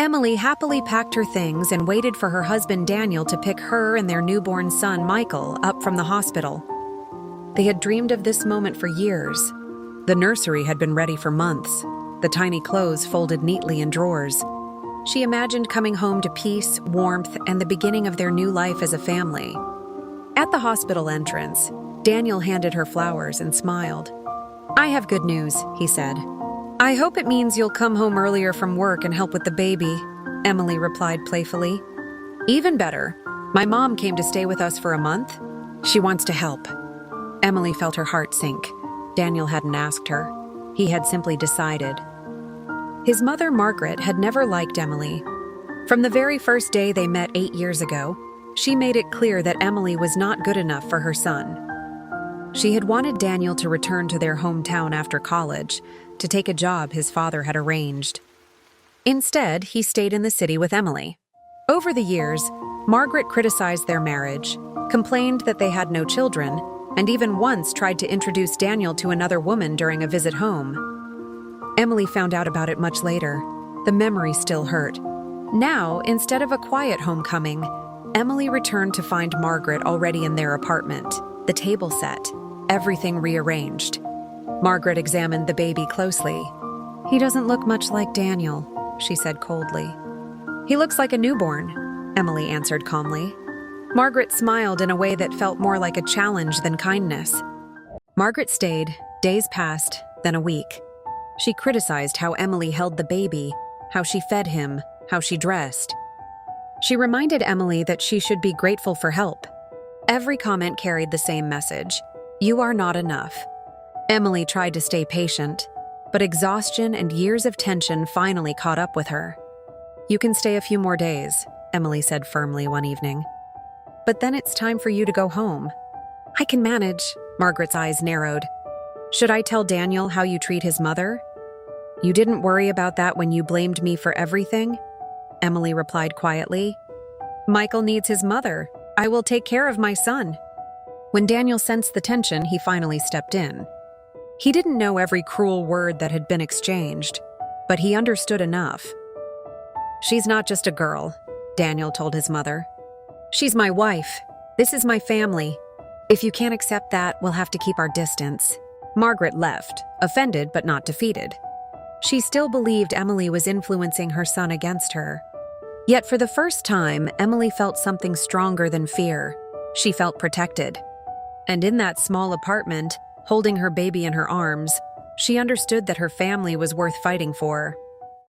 Emily happily packed her things and waited for her husband Daniel to pick her and their newborn son Michael up from the hospital. They had dreamed of this moment for years. The nursery had been ready for months, the tiny clothes folded neatly in drawers. She imagined coming home to peace, warmth, and the beginning of their new life as a family. At the hospital entrance, Daniel handed her flowers and smiled. "I have good news," he said. "I hope it means you'll come home earlier from work and help with the baby," Emily replied playfully. "Even better. My mom came to stay with us for a month. She wants to help." Emily felt her heart sink. Daniel hadn't asked her. He had simply decided. His mother, Margaret, had never liked Emily. From the very first day they met 8 years ago, she made it clear that Emily was not good enough for her son. She had wanted Daniel to return to their hometown after college, to take a job his father had arranged. Instead, he stayed in the city with Emily. Over the years, Margaret criticized their marriage, complained that they had no children, and even once tried to introduce Daniel to another woman during a visit home. Emily found out about it much later. The memory still hurt. Now, instead of a quiet homecoming, Emily returned to find Margaret already in their apartment, the table set, everything rearranged. Margaret examined the baby closely. "He doesn't look much like Daniel," she said coldly. "He looks like a newborn," Emily answered calmly. Margaret smiled in a way that felt more like a challenge than kindness. Margaret stayed. Days passed, then a week. She criticized how Emily held the baby, how she fed him, how she dressed. She reminded Emily that she should be grateful for help. Every comment carried the same message: "You are not enough." Emily tried to stay patient, but exhaustion and years of tension finally caught up with her. "You can stay a few more days," Emily said firmly one evening. "But then it's time for you to go home." "I can manage," Margaret's eyes narrowed. "Should I tell Daniel how you treat his mother?" "You didn't worry about that when you blamed me for everything," Emily replied quietly. "Michael needs his mother. I will take care of my son." When Daniel sensed the tension, he finally stepped in. He didn't know every cruel word that had been exchanged, but he understood enough. "She's not just a girl," Daniel told his mother. "She's my wife. This is my family. If you can't accept that, we'll have to keep our distance." Margaret left, offended but not defeated. She still believed Emily was influencing her son against her. Yet for the first time, Emily felt something stronger than fear. She felt protected. And in that small apartment, holding her baby in her arms, she understood that her family was worth fighting for.